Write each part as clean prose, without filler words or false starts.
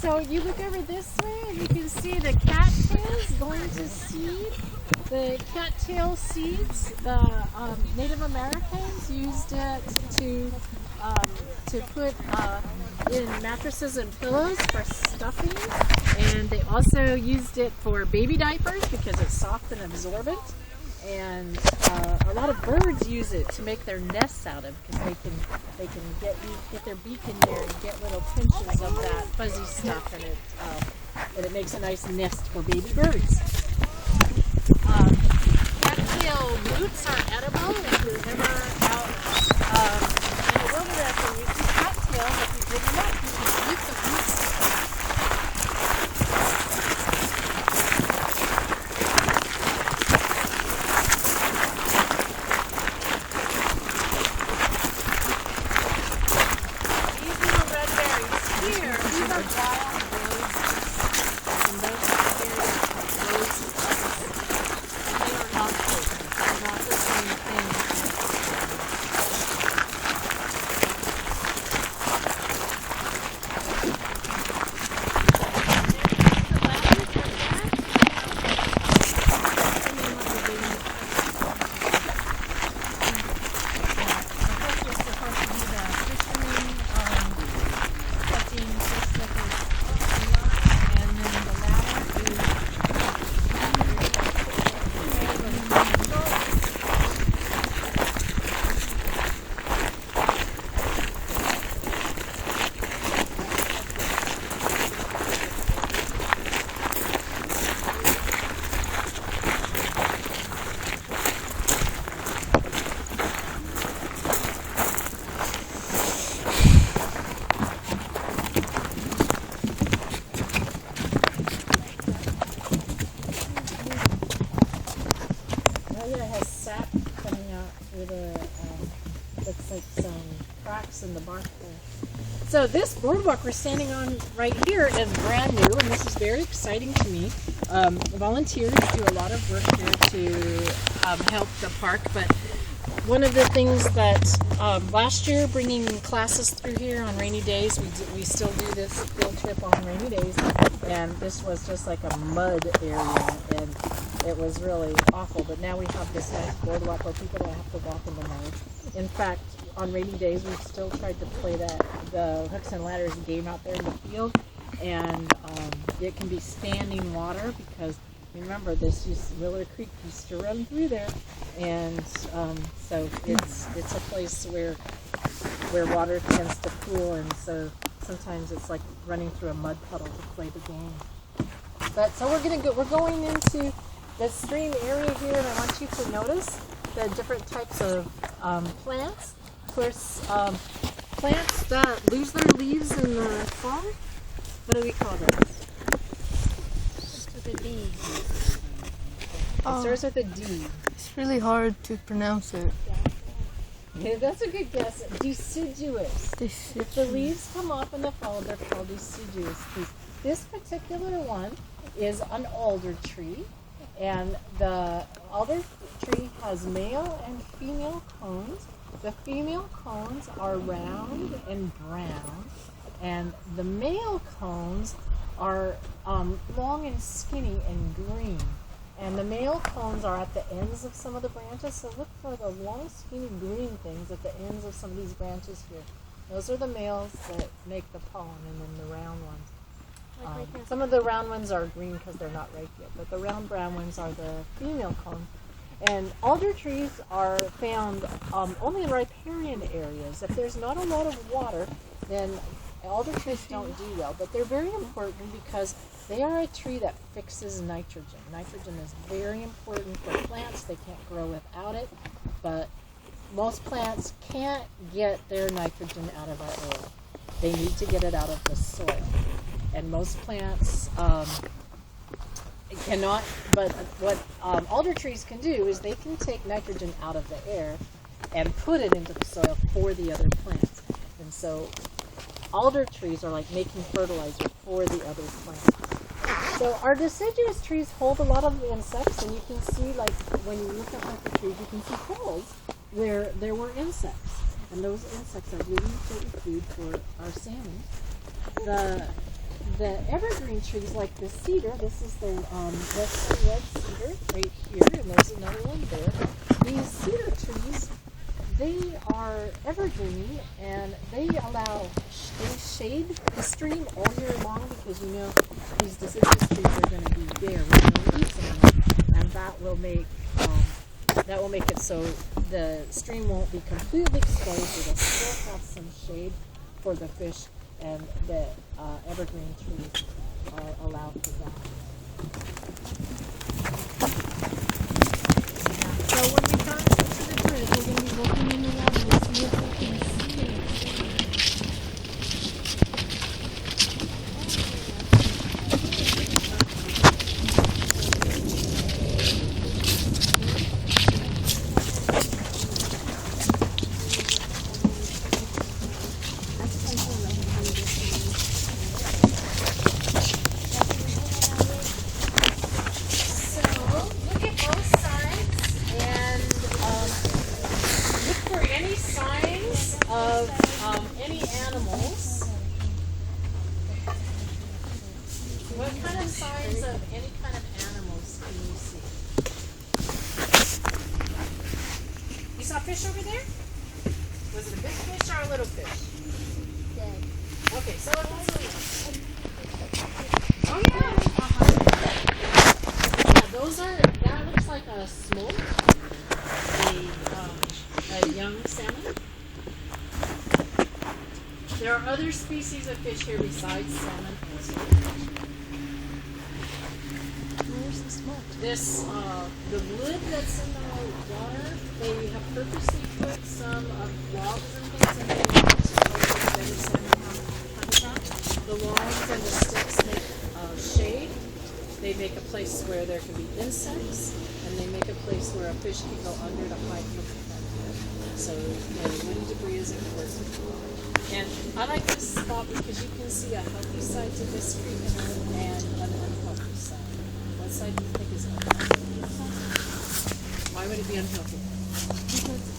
So you look over this way and you can see the cattails going to seed. The cattail seeds, the Native Americans used it to put in mattresses and pillows for stuffing, and they also used it for baby diapers because it's soft and absorbent. And a lot of birds use it to make their nests out of, because they can get their beak in there and get little pinches of that fuzzy stuff, and it makes a nice nest for baby birds. Cattail roots are edible. If you're ever out in the wilderness and you see cattails, if you dig them up, you can eat the roots. These little red berries here, these are wild roses. And those are berries like roses. And they are not potent. They're not the same thing. It has sap coming out through the, looks like some cracks in the bark there. So this boardwalk we're standing on right here is brand new, and this is very exciting to me. Volunteers do a lot of work here to help the park, but one of the things that last year, bringing classes through here on rainy days, we still do this field trip on rainy days, and this was just like a mud area, and it was really awful. But now we have this nice boardwalk where people don't have to walk in the mud. In fact, on rainy days, we've still tried to play the hooks and ladders game out there in the field, and it can be standing water because remember, Willow Creek used to run through there, and so it's a place where water tends to pool, and so sometimes it's like running through a mud puddle to play the game. But so we're going into the stream area here, and I want you to notice the different types of plants. Of course, plants that lose their leaves in the fall. What do we call those? With a D. It starts with a D. It's really hard to pronounce it. Okay, that's a good guess. Deciduous. If the leaves come off in the fall, they're called deciduous trees. This particular one is an alder tree, and the alder tree has male and female cones. The female cones are round and brown, and the male cones are long and skinny and green. And the male cones are at the ends of some of the branches, so look for the long, skinny green things at the ends of some of these branches here. Those are the males that make the pollen, and then the round ones. Some of the round ones are green because they're not ripe yet, but the round brown ones are the female cones. And alder trees are found only in riparian areas. If there's not a lot of water, then alder trees don't do well, but they're very important because they are a tree that fixes nitrogen. Nitrogen is very important for plants. They can't grow without it, but most plants can't get their nitrogen out of our air. They need to get it out of the soil. And most plants cannot, but what alder trees can do is they can take nitrogen out of the air and put it into the soil for the other plants. And so alder trees are like making fertilizer for the other plants. So our deciduous trees hold a lot of insects, and you can see, like, when you look up at the trees, you can see holes where there were insects. And those insects are really important food for our salmon. the evergreen trees like the cedar, this is the western red cedar right here, and there's another one there. These cedar trees, they are evergreen, and they allow they shade the stream all year long because you know these deciduous trees are going to be bare with no leaves on them, and that will make it so the stream won't be completely exposed. It'll still have some shade for the fish, and the evergreen trees allow for that. So when we come to the bridge, we're going to be looking in the water to see if we can see any animals. What kind of signs of any kind of animals can you see? You saw a fish over there? Was it a big fish or a little fish? Big. Okay, so it was a little. Oh yeah. That looks like a smoke. A young salmon. There are other species of fish here besides salmon. Where's the smoke? This, the wood that's in the water, they have purposely put some logs and things in there to create better salmon habitat. The logs and the sticks make shade. They make a place where there can be insects, and they make a place where a fish can go under to hide from the predator. So the woody debris is important. And I like this spot because you can see a healthy side to this treatment and an unhealthy side. What side do you think is unhealthy? Why would it be unhealthy? Because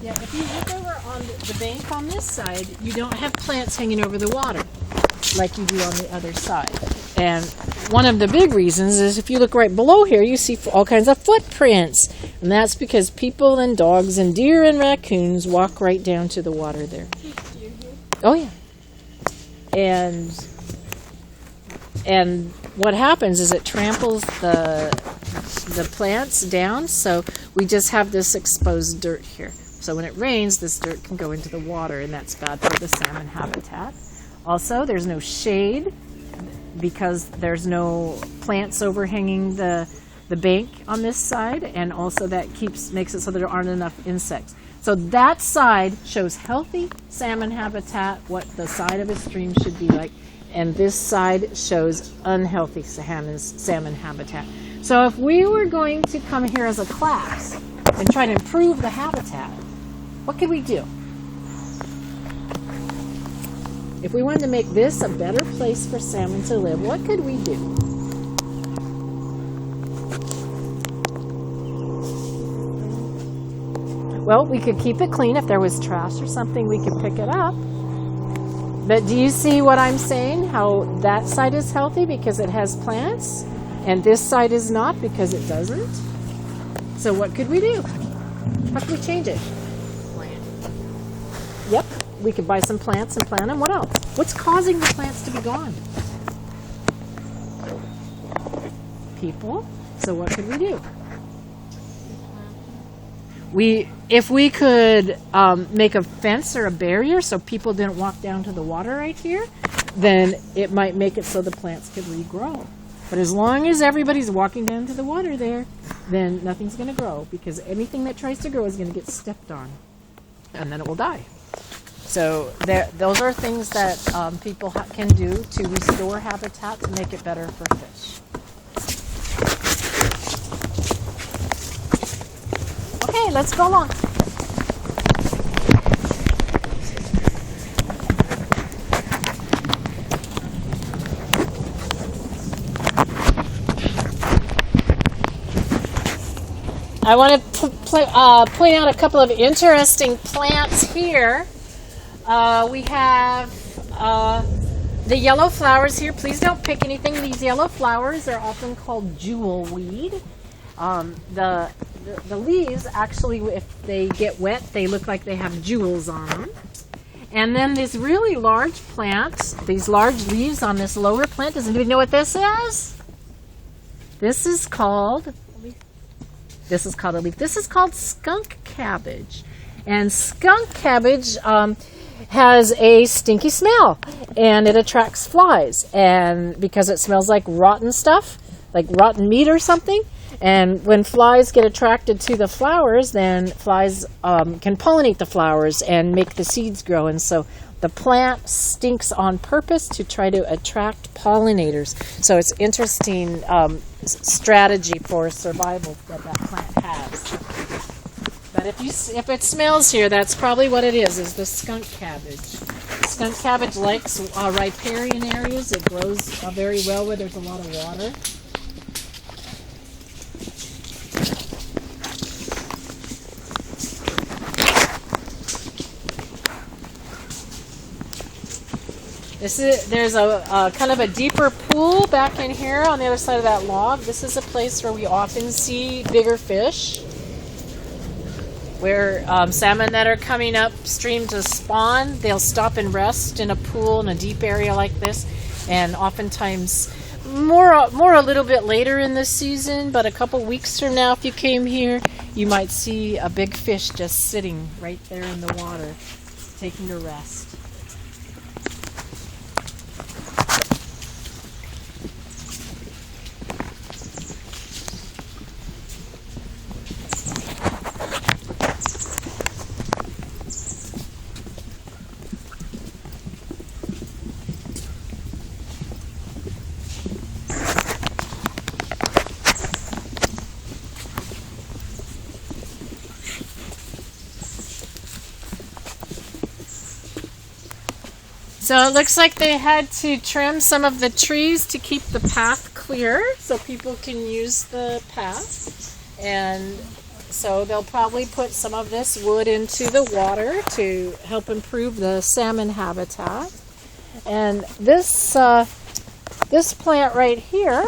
Yeah, if you look over on the bank on this side, you don't have plants hanging over the water like you do on the other side. And one of the big reasons is if you look right below here, you see all kinds of footprints. And that's because people and dogs and deer and raccoons walk right down to the water there. Oh, yeah. And what happens is it tramples the plants down, so we just have this exposed dirt here. So when it rains, this dirt can go into the water, and that's bad for the salmon habitat. Also, there's no shade because there's no plants overhanging the bank on this side, and also that makes it so there aren't enough insects. So that side shows healthy salmon habitat, what the side of a stream should be like, and this side shows unhealthy salmon habitat. So if we were going to come here as a class and try to improve the habitat, what could we do? If we wanted to make this a better place for salmon to live, what could we do? Well, we could keep it clean. If there was trash or something, we could pick it up. But do you see what I'm saying? How that side is healthy because it has plants, and this side is not because it doesn't? So what could we do? How could we change it? plant. Yep, we could buy some plants and plant them. What else? What's causing the plants to be gone? People. So what could we do? If we could make a fence or a barrier so people didn't walk down to the water right here, then it might make it so the plants could regrow. But as long as everybody's walking down to the water there, then nothing's going to grow because anything that tries to grow is going to get stepped on, and then it will die. So those are things that people can do to restore habitat to make it better for fish. Okay, let's go along. I want to point out a couple of interesting plants here. We have the yellow flowers here. Please don't pick anything. These yellow flowers are often called jewel weed. The leaves, actually, if they get wet, they look like they have jewels on them. And then these really large plants, these large leaves on this lower plant. Does anybody know what this is? This is called a leaf. This is called skunk cabbage. And skunk cabbage has a stinky smell, and it attracts flies. And because it smells like rotten stuff, like rotten meat or something. And when flies get attracted to the flowers, then flies can pollinate the flowers and make the seeds grow. And so the plant stinks on purpose to try to attract pollinators. So it's interesting strategy for survival that plant has. But if it smells here, that's probably what it is the skunk cabbage. Skunk cabbage likes riparian areas. It grows very well where there's a lot of water. There's a kind of a deeper pool back in here on the other side of that log. This is a place where we often see bigger fish, where salmon that are coming upstream to spawn, they'll stop and rest in a pool in a deep area like this. And oftentimes, more a little bit later in the season, but a couple weeks from now, if you came here, you might see a big fish just sitting right there in the water, taking a rest. So it looks like they had to trim some of the trees to keep the path clear so people can use the path. And so they'll probably put some of this wood into the water to help improve the salmon habitat. And this plant right here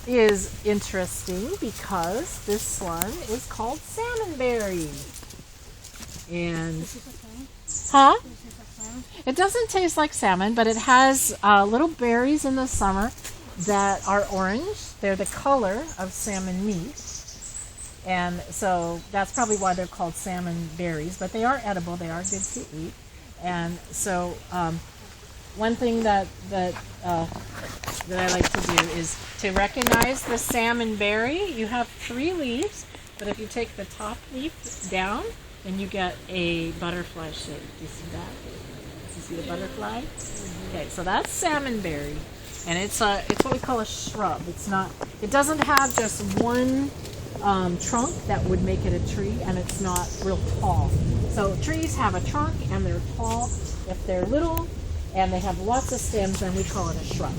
is interesting because this one is called salmonberry. And huh? It doesn't taste like salmon, but it has little berries in the summer that are orange. They're the color of salmon meat. And so that's probably why they're called salmon berries, but they are edible. They are good to eat. And so one thing that I like to do is to recognize the salmon berry. You have 3 leaves, but if you take the top leaf down, then you get a butterfly shape. Do you see that? See the butterfly? Okay, so that's salmonberry, and it's what we call a shrub. It doesn't have just one trunk that would make it a tree, and it's not real tall. So trees have a trunk and they're tall. If they're little and they have lots of stems, then we call it a shrub.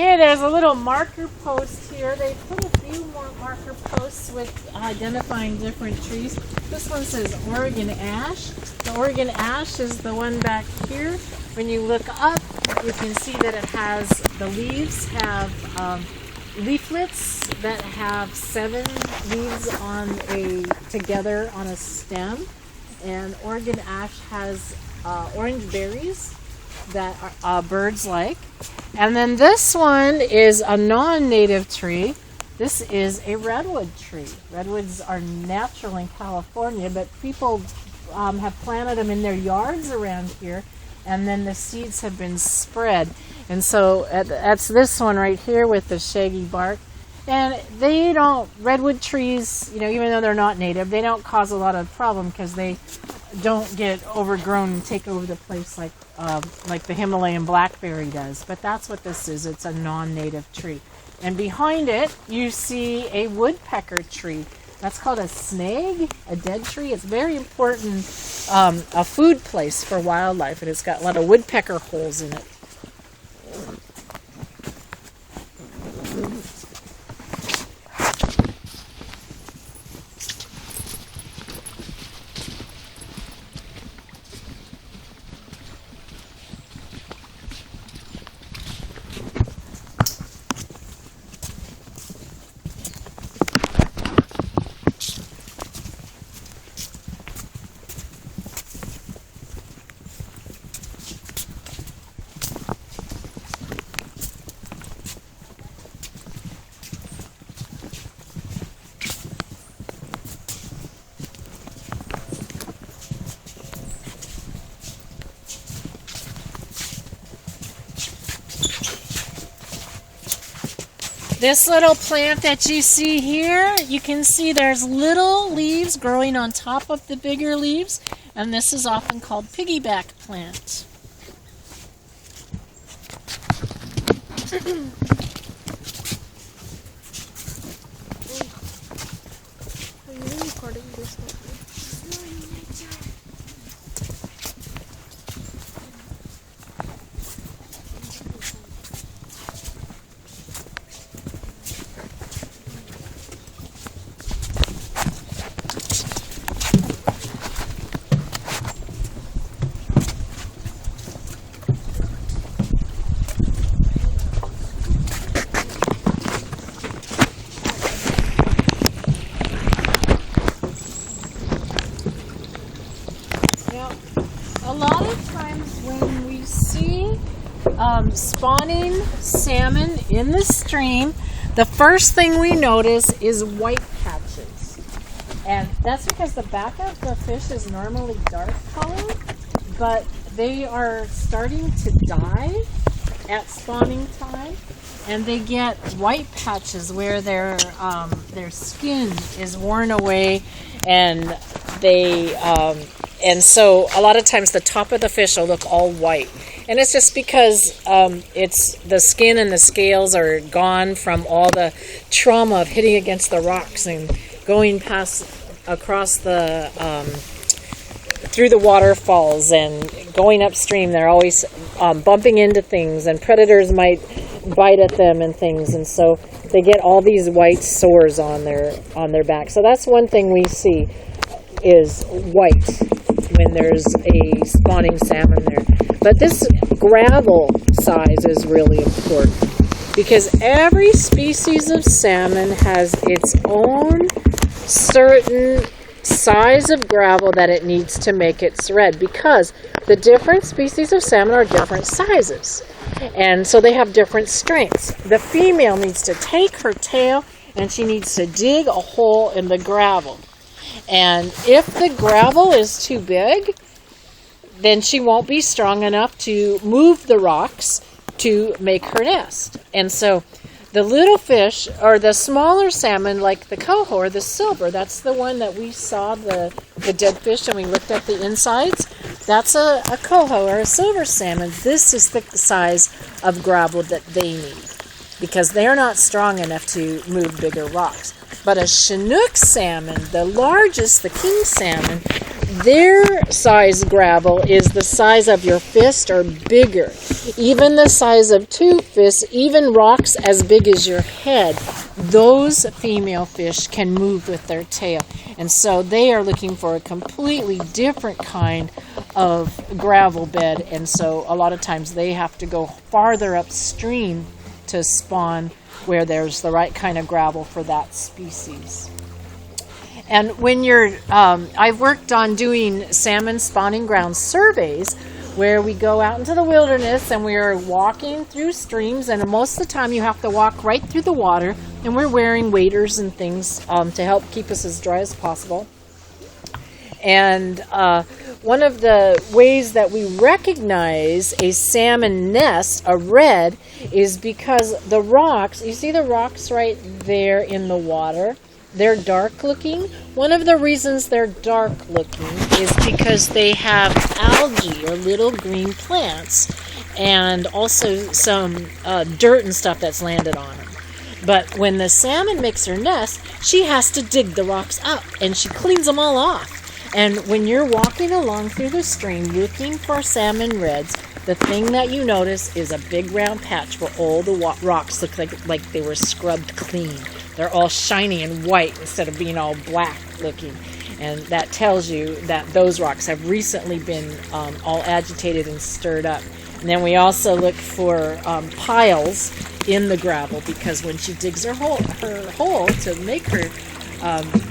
Okay, there's a little marker post here. They put a few more marker posts with identifying different trees. This one says Oregon ash. The Oregon ash is the one back here. When you look up, you can see that it has, the leaves have leaflets that have 7 leaves together on a stem. And Oregon ash has orange berries that birds like. And then this one is a non-native tree. This is a redwood tree. Redwoods are natural in California, but people have planted them in their yards around here, and then the seeds have been spread. And so that's this one right here with the shaggy bark. And they don't, redwood trees, even though they're not native, they don't cause a lot of problem because they don't get overgrown and take over the place like the Himalayan blackberry does. But that's what this is. It's a non-native tree. And behind it, you see a woodpecker tree. That's called a snag, a dead tree. It's very important, a food place for wildlife, and it's got a lot of woodpecker holes in it. This little plant that you see here, you can see there's little leaves growing on top of the bigger leaves, and this is often called piggyback plant. Are you recording this? A lot of times when we see spawning salmon in the stream, the first thing we notice is white patches. And that's because the back of the fish is normally dark colored, but they are starting to die at spawning time, and they get white patches where their skin is worn away, and and so a lot of times the top of the fish will look all white. And it's just because it's the skin and the scales are gone from all the trauma of hitting against the rocks and going across the through the waterfalls and going upstream. They're always bumping into things, and predators might bite at them and things, and so they get all these white sores on their back. So that's one thing we see is white when there's a spawning salmon there. But this gravel size is really important because every species of salmon has its own certain size of gravel that it needs to make its red, because the different species of salmon are different sizes, and so they have different strengths. The female needs to take her tail and she needs to dig a hole in the gravel. And if the gravel is too big, then she won't be strong enough to move the rocks to make her nest. And so the little fish, or the smaller salmon, like the coho or the silver, that's the one that we saw, the dead fish, and we looked at the insides. That's a coho or a silver salmon. This is the size of gravel that they need because they're not strong enough to move bigger rocks. But a Chinook salmon, the largest, the king salmon, their size gravel is the size of your fist or bigger. Even the size of 2 fists, even rocks as big as your head, those female fish can move with their tail. And so they are looking for a completely different kind of gravel bed. And so a lot of times they have to go farther upstream to spawn where there's the right kind of gravel for that species. And when you're, I've worked on doing salmon spawning ground surveys where we go out into the wilderness and we're walking through streams, and most of the time you have to walk right through the water, and we're wearing waders and things to help keep us as dry as possible. And one of the ways that we recognize a salmon nest, a red, is because the rocks, you see the rocks right there in the water? They're dark looking. One of the reasons they're dark looking is because they have algae or little green plants and also some dirt and stuff that's landed on them. But when the salmon makes her nest, she has to dig the rocks up and she cleans them all off. And when you're walking along through the stream looking for salmon reds, the thing that you notice is a big round patch where all the rocks look like they were scrubbed clean. They're all shiny and white instead of being all black looking. And that tells you that those rocks have recently been all agitated and stirred up. And then we also look for piles in the gravel, because when she digs her hole to make her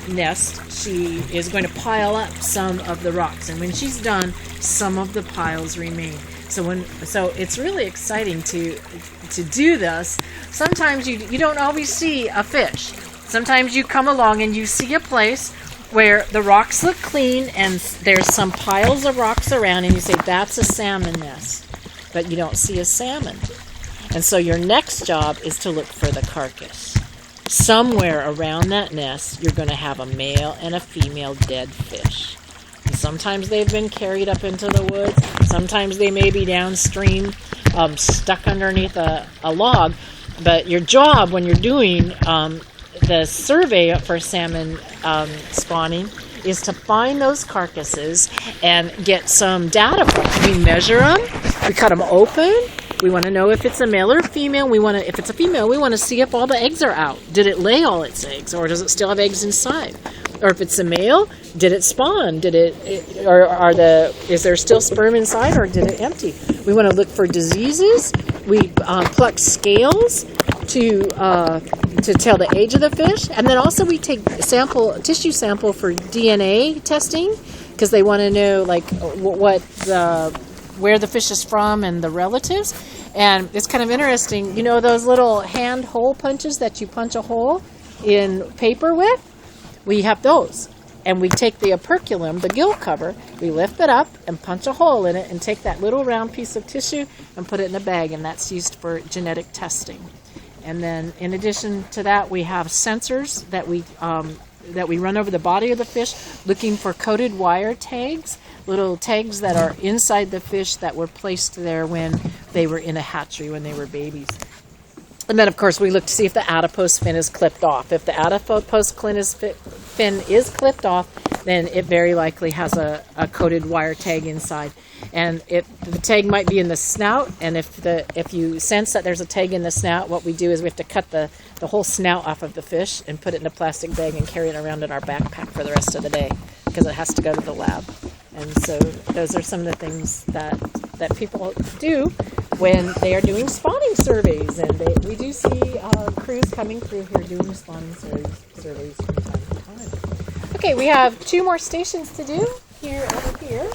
nest, she is going to pile up some of the rocks. And when she's done, some of the piles remain. So it's really exciting to do this. Sometimes you don't always see a fish. Sometimes you come along and you see a place where the rocks look clean and there's some piles of rocks around, and you say, that's a salmon nest. But you don't see a salmon. And so your next job is to look for the carcass. Somewhere around that nest, you're going to have a male and a female dead fish. And sometimes they've been carried up into the woods. Sometimes they may be downstream, stuck underneath a log. But your job when you're doing the survey for salmon spawning is to find those carcasses and get some data from them. We measure them. We cut them open. We want to know if it's a male or female. If it's a female, we want to see if all the eggs are out. Did it lay all its eggs, or does it still have eggs inside? Or if it's a male, did it spawn? Is there still sperm inside, or did it empty? We want to look for diseases. We pluck scales to tell the age of the fish, and then also we take tissue sample for DNA testing, because they want to know where the fish is from and the relatives. And it's kind of interesting, you know those little hand hole punches that you punch a hole in paper with? We have those. And we take the operculum, the gill cover, we lift it up and punch a hole in it and take that little round piece of tissue and put it in a bag, and that's used for genetic testing. And then in addition to that, we have sensors that we run over the body of the fish looking for coated wire tags, little tags that are inside the fish that were placed there when they were in a hatchery, when they were babies. And then, of course, we look to see if the adipose fin is clipped off. If the adipose fin is clipped off, then it very likely has a coated wire tag inside. And the tag might be in the snout, and if you sense that there's a tag in the snout, what we do is we have to cut the whole snout off of the fish and put it in a plastic bag and carry it around in our backpack for the rest of the day, because it has to go to the lab. And so those are some of the things that people do when they are doing spawning surveys. And we do see crews coming through here doing spawning surveys from time to time. Okay, we have 2 more stations to do over here.